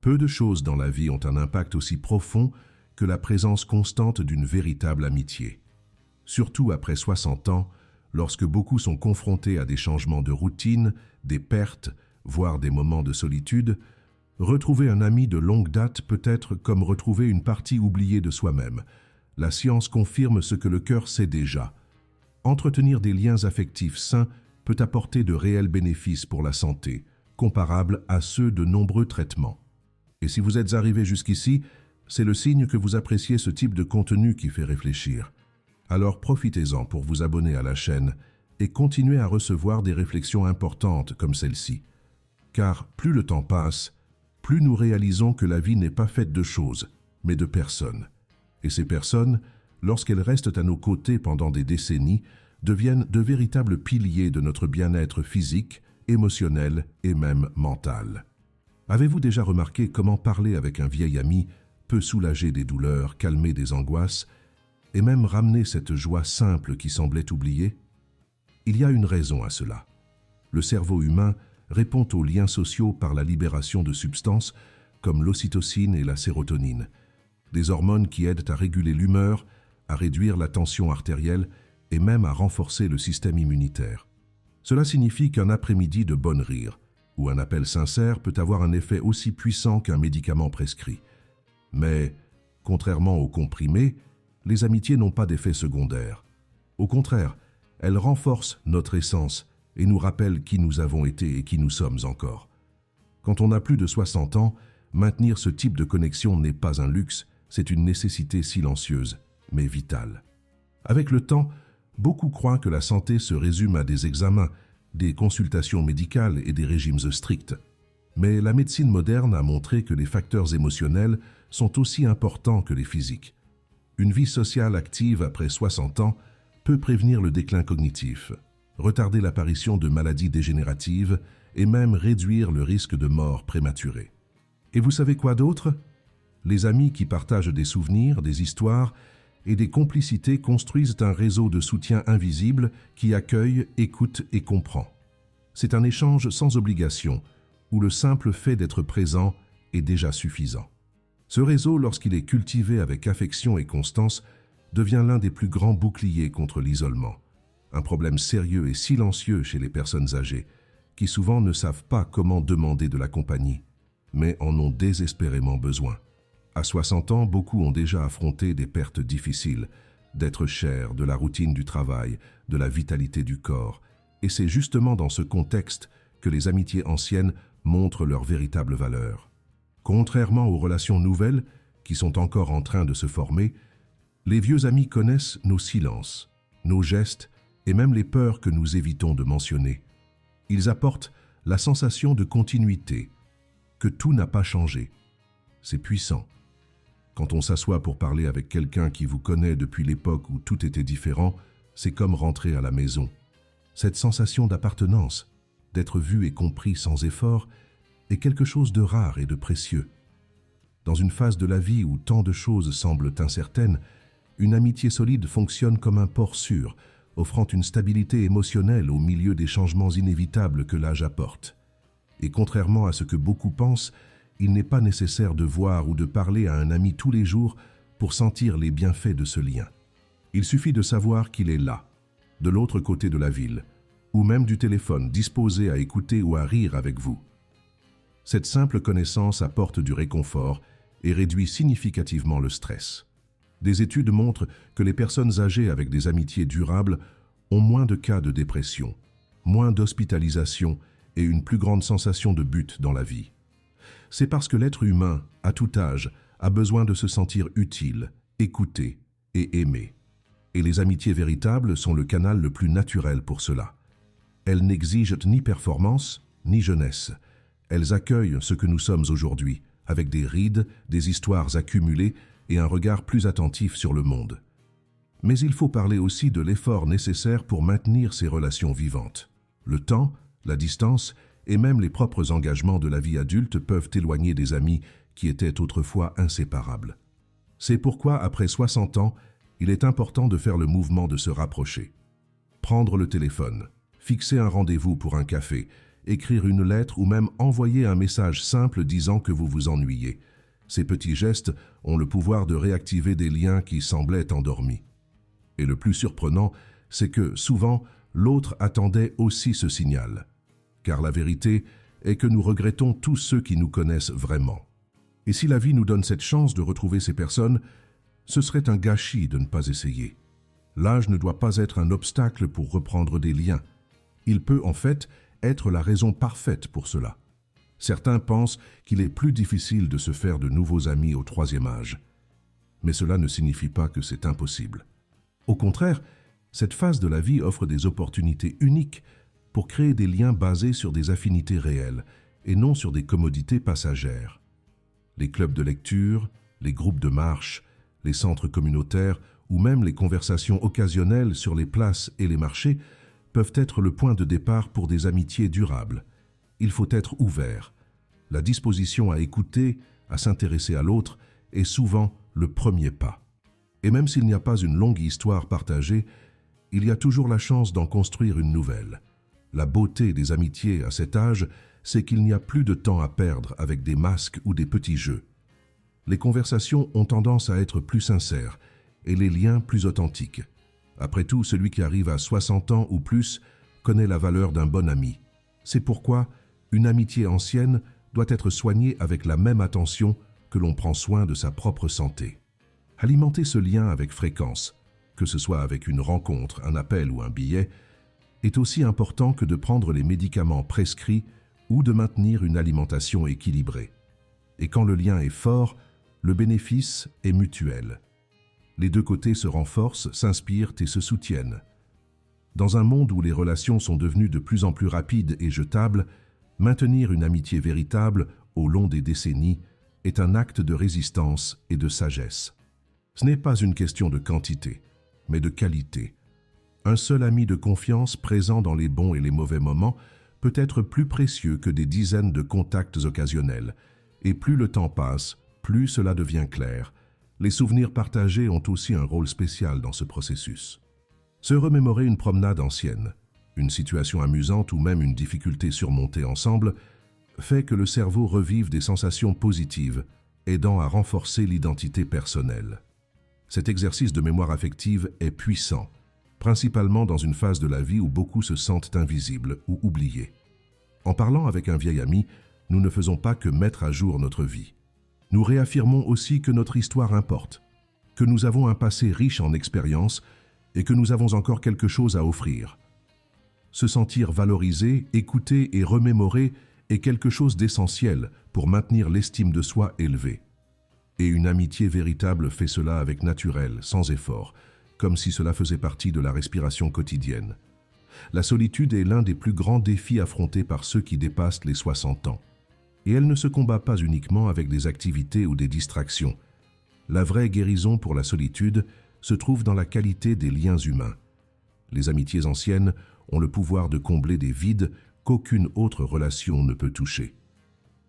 Peu de choses dans la vie ont un impact aussi profond que la présence constante d'une véritable amitié. Surtout après 60 ans, lorsque beaucoup sont confrontés à des changements de routine, des pertes, voire des moments de solitude, retrouver un ami de longue date peut être comme retrouver une partie oubliée de soi-même. La science confirme ce que le cœur sait déjà. Entretenir des liens affectifs sains peut apporter de réels bénéfices pour la santé, comparables à ceux de nombreux traitements. Et si vous êtes arrivé jusqu'ici, c'est le signe que vous appréciez ce type de contenu qui fait réfléchir. Alors profitez-en pour vous abonner à la chaîne et continuer à recevoir des réflexions importantes comme celle-ci. Car plus le temps passe, plus nous réalisons que la vie n'est pas faite de choses, mais de personnes. Et ces personnes, lorsqu'elles restent à nos côtés pendant des décennies, deviennent de véritables piliers de notre bien-être physique, émotionnel et même mental. Avez-vous déjà remarqué comment parler avec un vieil ami peut soulager des douleurs, calmer des angoisses et même ramener cette joie simple qui semblait oubliée? Il y a une raison à cela. Le cerveau humain répond aux liens sociaux par la libération de substances comme l'ocytocine et la sérotonine, des hormones qui aident à réguler l'humeur, à réduire la tension artérielle et même à renforcer le système immunitaire. Cela signifie qu'un après-midi de bonne rire ou un appel sincère peut avoir un effet aussi puissant qu'un médicament prescrit. Mais, contrairement aux comprimés, les amitiés n'ont pas d'effet secondaire. Au contraire, elles renforcent notre essence et nous rappellent qui nous avons été et qui nous sommes encore. Quand on a plus de 60 ans, maintenir ce type de connexion n'est pas un luxe, c'est une nécessité silencieuse, mais vitale. Avec le temps, beaucoup croient que la santé se résume à des examens, des consultations médicales et des régimes stricts. Mais la médecine moderne a montré que les facteurs émotionnels sont aussi importants que les physiques. Une vie sociale active après 60 ans peut prévenir le déclin cognitif, retarder l'apparition de maladies dégénératives et même réduire le risque de mort prématurée. Et vous savez quoi d'autre? Les amis qui partagent des souvenirs, des histoires et des complicités construisent un réseau de soutien invisible qui accueille, écoute et comprend. C'est un échange sans obligation, où le simple fait d'être présent est déjà suffisant. Ce réseau, lorsqu'il est cultivé avec affection et constance, devient l'un des plus grands boucliers contre l'isolement. Un problème sérieux et silencieux chez les personnes âgées, qui souvent ne savent pas comment demander de la compagnie, mais en ont désespérément besoin. À 60 ans, beaucoup ont déjà affronté des pertes difficiles, d'être chers, de la routine du travail, de la vitalité du corps. Et c'est justement dans ce contexte que les amitiés anciennes montrent leur véritable valeur. Contrairement aux relations nouvelles, qui sont encore en train de se former, les vieux amis connaissent nos silences, nos gestes et même les peurs que nous évitons de mentionner. Ils apportent la sensation de continuité, que tout n'a pas changé. C'est puissant. Quand on s'assoit pour parler avec quelqu'un qui vous connaît depuis l'époque où tout était différent, c'est comme rentrer à la maison. Cette sensation d'appartenance, d'être vu et compris sans effort, est quelque chose de rare et de précieux. Dans une phase de la vie où tant de choses semblent incertaines, une amitié solide fonctionne comme un port sûr, offrant une stabilité émotionnelle au milieu des changements inévitables que l'âge apporte. Et contrairement à ce que beaucoup pensent, il n'est pas nécessaire de voir ou de parler à un ami tous les jours pour sentir les bienfaits de ce lien. Il suffit de savoir qu'il est là, de l'autre côté de la ville, ou même du téléphone, disposé à écouter ou à rire avec vous. Cette simple connaissance apporte du réconfort et réduit significativement le stress. Des études montrent que les personnes âgées avec des amitiés durables ont moins de cas de dépression, moins d'hospitalisation et une plus grande sensation de but dans la vie. C'est parce que l'être humain, à tout âge, a besoin de se sentir utile, écouté et aimé. Et les amitiés véritables sont le canal le plus naturel pour cela. Elles n'exigent ni performance, ni jeunesse. Elles accueillent ce que nous sommes aujourd'hui, avec des rides, des histoires accumulées et un regard plus attentif sur le monde. Mais il faut parler aussi de l'effort nécessaire pour maintenir ces relations vivantes. Le temps, la distance et même les propres engagements de la vie adulte peuvent éloigner des amis qui étaient autrefois inséparables. C'est pourquoi, après 60 ans, il est important de faire le mouvement de se rapprocher. Prendre le téléphone, fixer un rendez-vous pour un café écrire une lettre ou même envoyer un message simple disant que vous vous ennuyez. Ces petits gestes ont le pouvoir de réactiver des liens qui semblaient endormis. Et le plus surprenant, c'est que, souvent, l'autre attendait aussi ce signal. Car la vérité est que nous regrettons tous ceux qui nous connaissent vraiment. Et si la vie nous donne cette chance de retrouver ces personnes, ce serait un gâchis de ne pas essayer. L'âge ne doit pas être un obstacle pour reprendre des liens. Il peut en fait être la raison parfaite pour cela. Certains pensent qu'il est plus difficile de se faire de nouveaux amis au troisième âge. Mais cela ne signifie pas que c'est impossible. Au contraire, cette phase de la vie offre des opportunités uniques pour créer des liens basés sur des affinités réelles et non sur des commodités passagères. Les clubs de lecture, les groupes de marche, les centres communautaires ou même les conversations occasionnelles sur les places et les marchés peuvent être le point de départ pour des amitiés durables. Il faut être ouvert. La disposition à écouter, à s'intéresser à l'autre est souvent le premier pas. Et même s'il n'y a pas une longue histoire partagée, il y a toujours la chance d'en construire une nouvelle. La beauté des amitiés à cet âge, c'est qu'il n'y a plus de temps à perdre avec des masques ou des petits jeux. Les conversations ont tendance à être plus sincères et les liens plus authentiques. Après tout, celui qui arrive à 60 ans ou plus connaît la valeur d'un bon ami. C'est pourquoi une amitié ancienne doit être soignée avec la même attention que l'on prend soin de sa propre santé. Alimenter ce lien avec fréquence, que ce soit avec une rencontre, un appel ou un billet, est aussi important que de prendre les médicaments prescrits ou de maintenir une alimentation équilibrée. Et quand le lien est fort, le bénéfice est mutuel. Les deux côtés se renforcent, s'inspirent et se soutiennent. Dans un monde où les relations sont devenues de plus en plus rapides et jetables, maintenir une amitié véritable au long des décennies est un acte de résistance et de sagesse. Ce n'est pas une question de quantité, mais de qualité. Un seul ami de confiance présent dans les bons et les mauvais moments peut être plus précieux que des dizaines de contacts occasionnels. Et plus le temps passe, plus cela devient clair. Les souvenirs partagés ont aussi un rôle spécial dans ce processus. Se remémorer une promenade ancienne, une situation amusante ou même une difficulté surmontée ensemble, fait que le cerveau revive des sensations positives, aidant à renforcer l'identité personnelle. Cet exercice de mémoire affective est puissant, principalement dans une phase de la vie où beaucoup se sentent invisibles ou oubliés. En parlant avec un vieil ami, nous ne faisons pas que mettre à jour notre vie. Nous réaffirmons aussi que notre histoire importe, que nous avons un passé riche en expériences et que nous avons encore quelque chose à offrir. Se sentir valorisé, écouté et remémoré est quelque chose d'essentiel pour maintenir l'estime de soi élevée. Et une amitié véritable fait cela avec naturel, sans effort, comme si cela faisait partie de la respiration quotidienne. La solitude est l'un des plus grands défis affrontés par ceux qui dépassent les 60 ans. Et elle ne se combat pas uniquement avec des activités ou des distractions. La vraie guérison pour la solitude se trouve dans la qualité des liens humains. Les amitiés anciennes ont le pouvoir de combler des vides qu'aucune autre relation ne peut toucher.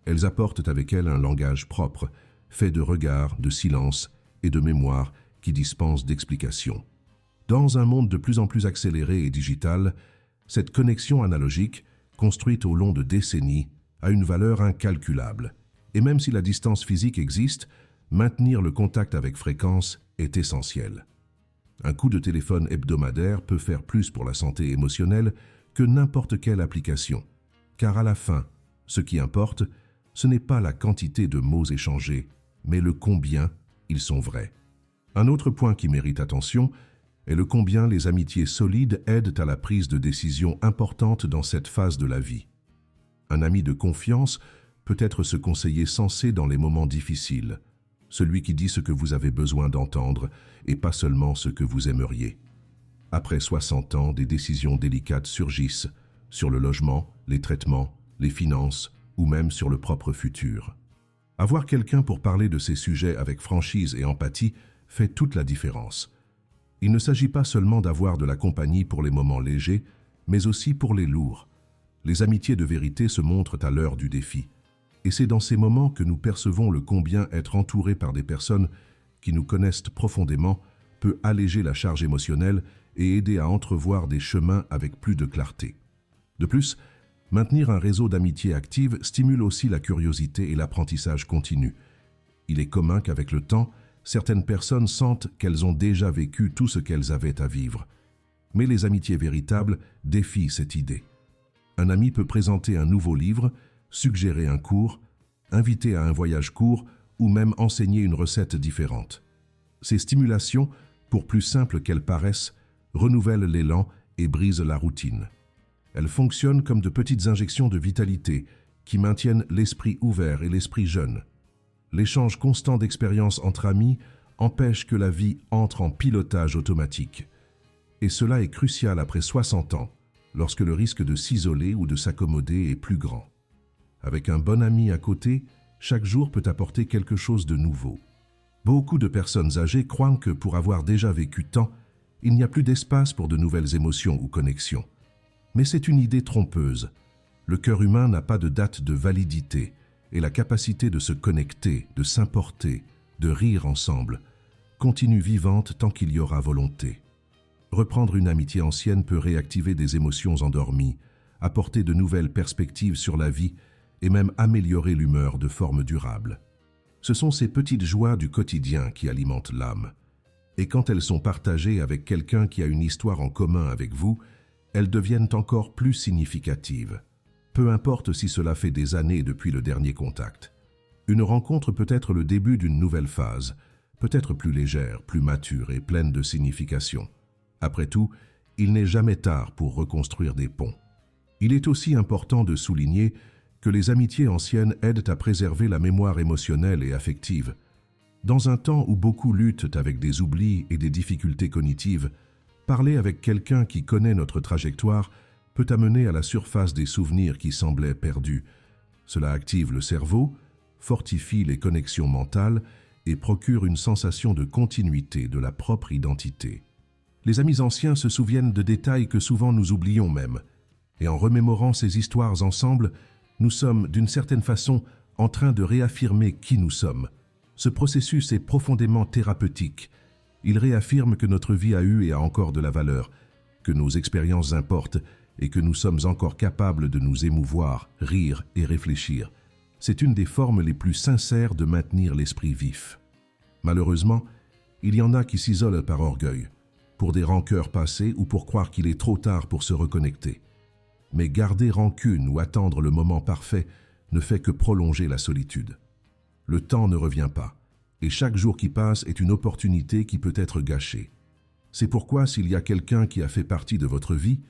Elles apportent avec elles un langage propre, fait de regards, de silence et de mémoire qui dispense d'explications. Dans un monde de plus en plus accéléré et digital, cette connexion analogique, construite au long de décennies, a une valeur incalculable. Et même si la distance physique existe, maintenir le contact avec fréquence est essentiel. Un coup de téléphone hebdomadaire peut faire plus pour la santé émotionnelle que n'importe quelle application. Car à la fin, ce qui importe, ce n'est pas la quantité de mots échangés, mais le combien ils sont vrais. Un autre point qui mérite attention est le combien les amitiés solides aident à la prise de décisions importantes dans cette phase de la vie. Un ami de confiance peut être ce conseiller sensé dans les moments difficiles, celui qui dit ce que vous avez besoin d'entendre et pas seulement ce que vous aimeriez. Après 60 ans, des décisions délicates surgissent sur le logement, les traitements, les finances ou même sur le propre futur. Avoir quelqu'un pour parler de ces sujets avec franchise et empathie fait toute la différence. Il ne s'agit pas seulement d'avoir de la compagnie pour les moments légers, mais aussi pour les lourds. Les amitiés de vérité se montrent à l'heure du défi. Et c'est dans ces moments que nous percevons le combien être entouré par des personnes qui nous connaissent profondément peut alléger la charge émotionnelle et aider à entrevoir des chemins avec plus de clarté. De plus, Maintenir un réseau d'amitié active stimule aussi la curiosité et l'apprentissage continu. Il est commun qu'avec le temps, certaines personnes sentent qu'elles ont déjà vécu tout ce qu'elles avaient à vivre. Mais les amitiés véritables défient cette idée. Un ami peut présenter un nouveau livre, suggérer un cours, inviter à un voyage court ou même enseigner une recette différente. Ces stimulations, pour plus simples qu'elles paraissent, renouvellent l'élan et brisent la routine. Elles fonctionnent comme de petites injections de vitalité qui maintiennent l'esprit ouvert et l'esprit jeune. L'échange constant d'expériences entre amis empêche que la vie entre en pilotage automatique. Et cela est crucial après 60 ans, lorsque le risque de s'isoler ou de s'accommoder est plus grand. Avec un bon ami à côté, chaque jour peut apporter quelque chose de nouveau. Beaucoup de personnes âgées croient que pour avoir déjà vécu tant, il n'y a plus d'espace pour de nouvelles émotions ou connexions. Mais c'est une idée trompeuse. Le cœur humain n'a pas de date de validité et la capacité de se connecter, de s'importer, de rire ensemble, continue vivante tant qu'il y aura volonté. Reprendre une amitié ancienne peut réactiver des émotions endormies, apporter de nouvelles perspectives sur la vie et même améliorer l'humeur de forme durable. Ce sont ces petites joies du quotidien qui alimentent l'âme. Et quand elles sont partagées avec quelqu'un qui a une histoire en commun avec vous, elles deviennent encore plus significatives. Peu importe si cela fait des années depuis le dernier contact. Une rencontre peut être le début d'une nouvelle phase, peut-être plus légère, plus mature et pleine de signification. Après tout, il n'est jamais tard pour reconstruire des ponts. Il est aussi important de souligner que les amitiés anciennes aident à préserver la mémoire émotionnelle et affective. Dans un temps où beaucoup luttent avec des oublis et des difficultés cognitives, parler avec quelqu'un qui connaît notre trajectoire peut amener à la surface des souvenirs qui semblaient perdus. Cela active le cerveau, fortifie les connexions mentales et procure une sensation de continuité de la propre identité. Les amis anciens se souviennent de détails que souvent nous oublions même. Et en remémorant ces histoires ensemble, nous sommes, d'une certaine façon, en train de réaffirmer qui nous sommes. Ce processus est profondément thérapeutique. Il réaffirme que notre vie a eu et a encore de la valeur, que nos expériences importent et que nous sommes encore capables de nous émouvoir, rire et réfléchir. C'est une des formes les plus sincères de maintenir l'esprit vif. Malheureusement, il y en a qui s'isolent par orgueil, pour des rancœurs passées ou pour croire qu'il est trop tard pour se reconnecter. Mais garder rancune ou attendre le moment parfait ne fait que prolonger la solitude. Le temps ne revient pas, et chaque jour qui passe est une opportunité qui peut être gâchée. C'est pourquoi s'il y a quelqu'un qui a fait partie de votre vie,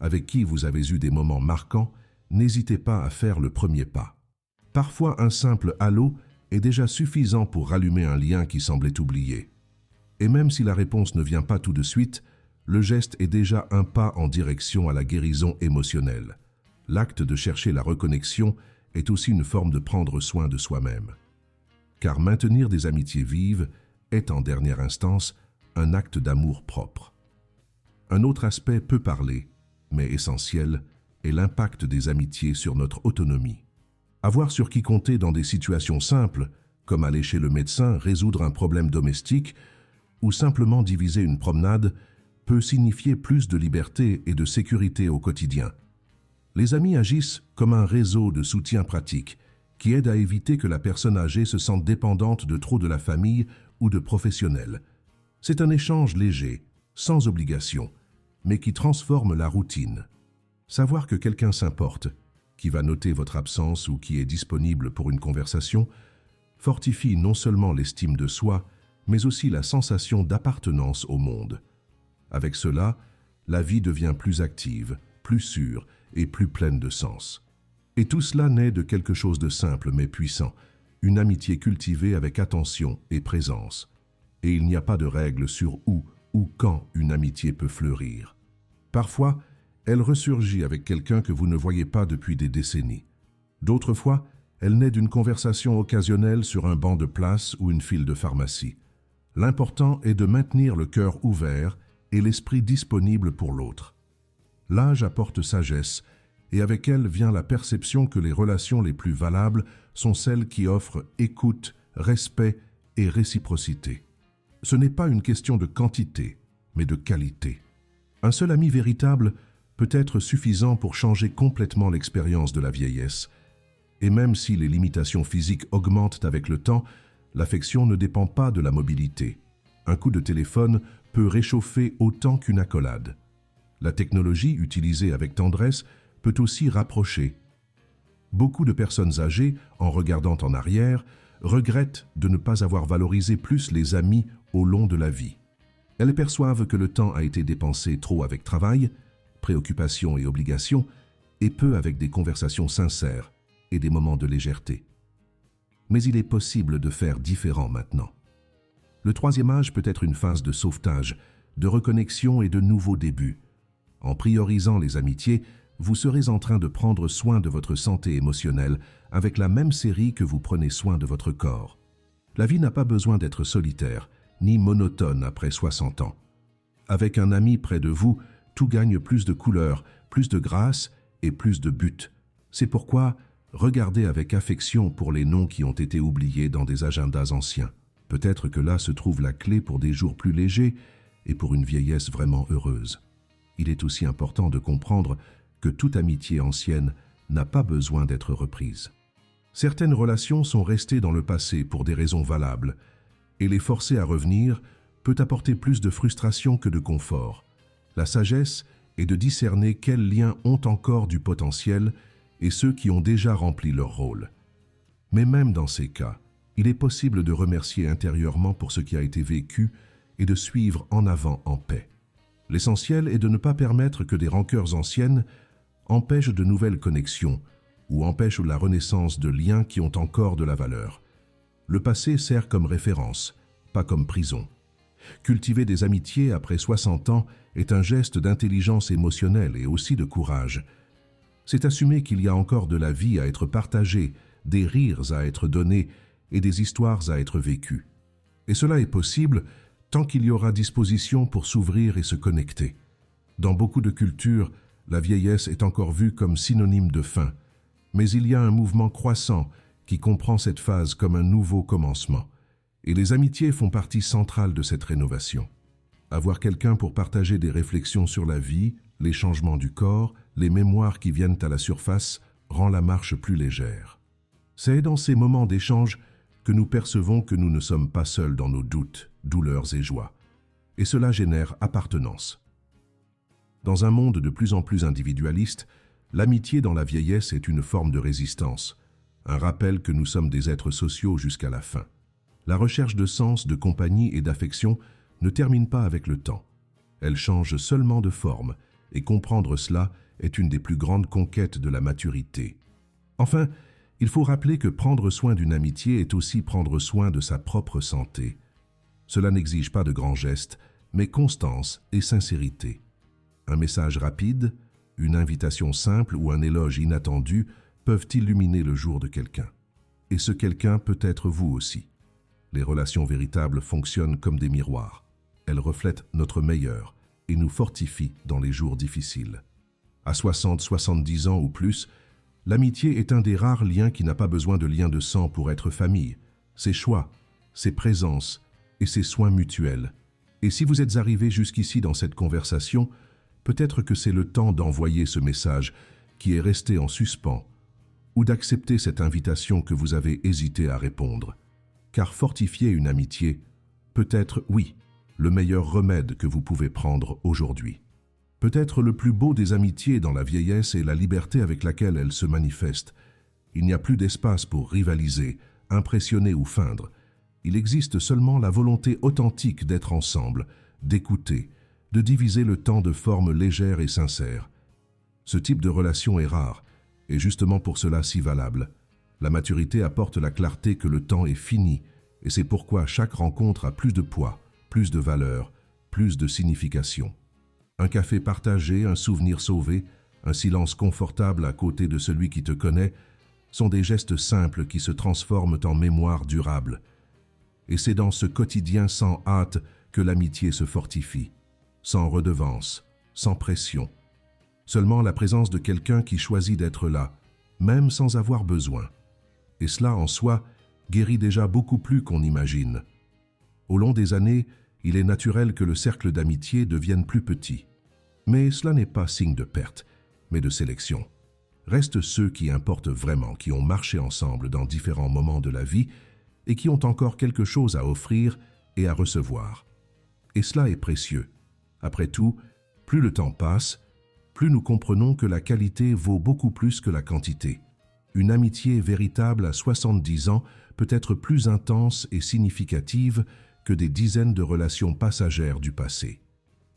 avec qui vous avez eu des moments marquants, n'hésitez pas à faire le premier pas. Parfois un simple « allô » est déjà suffisant pour rallumer un lien qui semblait oublié. Et même si la réponse ne vient pas tout de suite, le geste est déjà un pas en direction à la guérison émotionnelle. L'acte de chercher la reconnexion est aussi une forme de prendre soin de soi-même. Car maintenir des amitiés vives est en dernière instance un acte d'amour propre. Un autre aspect peu parlé, mais essentiel, est l'impact des amitiés sur notre autonomie. Avoir sur qui compter dans des situations simples, comme aller chez le médecin, résoudre un problème domestique ou simplement diviser une promenade, peut signifier plus de liberté et de sécurité au quotidien. Les amis agissent comme un réseau de soutien pratique qui aide à éviter que la personne âgée se sente dépendante de trop de la famille ou de professionnels. C'est un échange léger, sans obligation, mais qui transforme la routine. Savoir que quelqu'un s'importe, qui va noter votre absence ou qui est disponible pour une conversation, fortifie non seulement l'estime de soi, mais aussi la sensation d'appartenance au monde. Avec cela, la vie devient plus active, plus sûre et plus pleine de sens. Et tout cela naît de quelque chose de simple mais puissant, une amitié cultivée avec attention et présence. Et il n'y a pas de règle sur où ou quand une amitié peut fleurir. Parfois, elle ressurgit avec quelqu'un que vous ne voyez pas depuis des décennies. D'autres fois, elle naît d'une conversation occasionnelle sur un banc de place ou une file de pharmacie. L'important est de maintenir le cœur ouvert et l'esprit disponible pour l'autre. L'âge apporte sagesse, et avec elle vient la perception que les relations les plus valables sont celles qui offrent écoute, respect et réciprocité. Ce n'est pas une question de quantité, mais de qualité. Un seul ami véritable peut être suffisant pour changer complètement l'expérience de la vieillesse. Et même si les limitations physiques augmentent avec le temps, l'affection ne dépend pas de la mobilité. Un coup de téléphone peut réchauffer autant qu'une accolade. La technologie utilisée avec tendresse peut aussi rapprocher. Beaucoup de personnes âgées, en regardant en arrière, regrettent de ne pas avoir valorisé plus les amis au long de la vie. Elles perçoivent que le temps a été dépensé trop avec travail, préoccupations et obligations, et peu avec des conversations sincères et des moments de légèreté. Mais il est possible de faire différent maintenant. Le troisième âge peut être une phase de sauvetage, de reconnexion et de nouveaux débuts. En priorisant les amitiés, vous serez en train de prendre soin de votre santé émotionnelle avec la même série que vous prenez soin de votre corps. La vie n'a pas besoin d'être solitaire, ni monotone après 60 ans. Avec un ami près de vous, tout gagne plus de couleurs, plus de grâce et plus de but. C'est pourquoi regardez avec affection pour les noms qui ont été oubliés dans des agendas anciens. Peut-être que là se trouve la clé pour des jours plus légers et pour une vieillesse vraiment heureuse. Il est aussi important de comprendre que toute amitié ancienne n'a pas besoin d'être reprise. Certaines relations sont restées dans le passé pour des raisons valables, et les forcer à revenir peut apporter plus de frustration que de confort. La sagesse est de discerner quels liens ont encore du potentiel et ceux qui ont déjà rempli leur rôle. Mais même dans ces cas, il est possible de remercier intérieurement pour ce qui a été vécu et de suivre en avant en paix. L'essentiel est de ne pas permettre que des rancœurs anciennes empêchent de nouvelles connexions ou empêchent la renaissance de liens qui ont encore de la valeur. Le passé sert comme référence, pas comme prison. Cultiver des amitiés après 60 ans est un geste d'intelligence émotionnelle et aussi de courage. C'est assumer qu'il y a encore de la vie à être partagée, des rires à être donnés et des histoires à être vécues. Et cela est possible tant qu'il y aura disposition pour s'ouvrir et se connecter. Dans beaucoup de cultures, la vieillesse est encore vue comme synonyme de fin, mais il y a un mouvement croissant qui comprend cette phase comme un nouveau commencement. Et les amitiés font partie centrale de cette rénovation. Avoir quelqu'un pour partager des réflexions sur la vie, les changements du corps, les mémoires qui viennent à la surface, rend la marche plus légère. C'est dans ces moments d'échange que nous percevons que nous ne sommes pas seuls dans nos doutes, douleurs et joies. Et cela génère appartenance. Dans un monde de plus en plus individualiste, l'amitié dans la vieillesse est une forme de résistance, un rappel que nous sommes des êtres sociaux jusqu'à la fin. La recherche de sens, de compagnie et d'affection ne termine pas avec le temps. Elle change seulement de forme, et comprendre cela est une des plus grandes conquêtes de la maturité. Enfin, il faut rappeler que prendre soin d'une amitié est aussi prendre soin de sa propre santé. Cela n'exige pas de grands gestes, mais constance et sincérité. Un message rapide, une invitation simple ou un éloge inattendu peuvent illuminer le jour de quelqu'un. Et ce quelqu'un peut être vous aussi. Les relations véritables fonctionnent comme des miroirs. Elles reflètent notre meilleur et nous fortifient dans les jours difficiles. À 60, 70 ans ou plus, l'amitié est un des rares liens qui n'a pas besoin de lien de sang pour être famille. Ses choix, ses présences et ses soins mutuels. Et si vous êtes arrivé jusqu'ici dans cette conversation, peut-être que c'est le temps d'envoyer ce message qui est resté en suspens ou d'accepter cette invitation que vous avez hésité à répondre. Car fortifier une amitié peut être, oui, le meilleur remède que vous pouvez prendre aujourd'hui. Peut-être le plus beau des amitiés dans la vieillesse est la liberté avec laquelle elle se manifeste. Il n'y a plus d'espace pour rivaliser, impressionner ou feindre. Il existe seulement la volonté authentique d'être ensemble, d'écouter, de diviser le temps de forme légère et sincère. Ce type de relation est rare, et justement pour cela si valable. La maturité apporte la clarté que le temps est fini, et c'est pourquoi chaque rencontre a plus de poids, plus de valeur, plus de signification. Un café partagé, un souvenir sauvé, un silence confortable à côté de celui qui te connaît, sont des gestes simples qui se transforment en mémoire durable. Et c'est dans ce quotidien sans hâte que l'amitié se fortifie, sans redevance, sans pression. Seulement la présence de quelqu'un qui choisit d'être là, même sans avoir besoin. Et cela en soi guérit déjà beaucoup plus qu'on imagine. Au long des années, il est naturel que le cercle d'amitié devienne plus petit. Mais cela n'est pas signe de perte, mais de sélection. Restent ceux qui importent vraiment, qui ont marché ensemble dans différents moments de la vie et qui ont encore quelque chose à offrir et à recevoir. Et cela est précieux. Après tout, plus le temps passe, plus nous comprenons que la qualité vaut beaucoup plus que la quantité. Une amitié véritable à 70 ans peut être plus intense et significative que des dizaines de relations passagères du passé.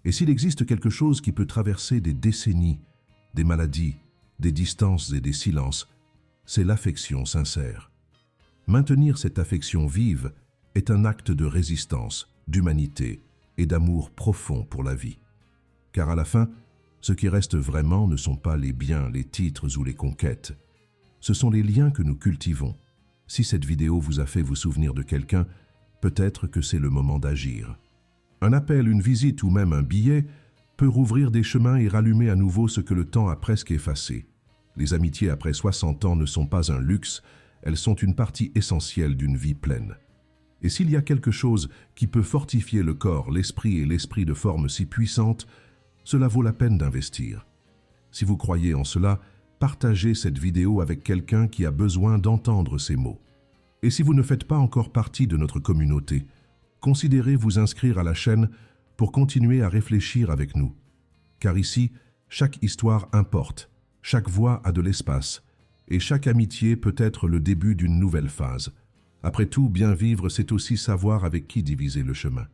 Et s'il existe quelque chose qui peut traverser des décennies, des maladies, des distances et des silences, c'est l'affection sincère. Maintenir cette affection vive est un acte de résistance, d'humanité et d'amour profond pour la vie. Car à la fin, ce qui reste vraiment ne sont pas les biens, les titres ou les conquêtes. Ce sont les liens que nous cultivons. Si cette vidéo vous a fait vous souvenir de quelqu'un, peut-être que c'est le moment d'agir. Un appel, une visite ou même un billet peut rouvrir des chemins et rallumer à nouveau ce que le temps a presque effacé. Les amitiés après 60 ans ne sont pas un luxe, elles sont une partie essentielle d'une vie pleine. Et s'il y a quelque chose qui peut fortifier le corps, l'esprit et l'esprit de forme si puissante, cela vaut la peine d'investir. Si vous croyez en cela, partagez cette vidéo avec quelqu'un qui a besoin d'entendre ces mots. Et si vous ne faites pas encore partie de notre communauté, considérez vous inscrire à la chaîne pour continuer à réfléchir avec nous. Car ici, chaque histoire importe, chaque voix a de l'espace, et chaque amitié peut être le début d'une nouvelle phase. Après tout, bien vivre, c'est aussi savoir avec qui diviser le chemin.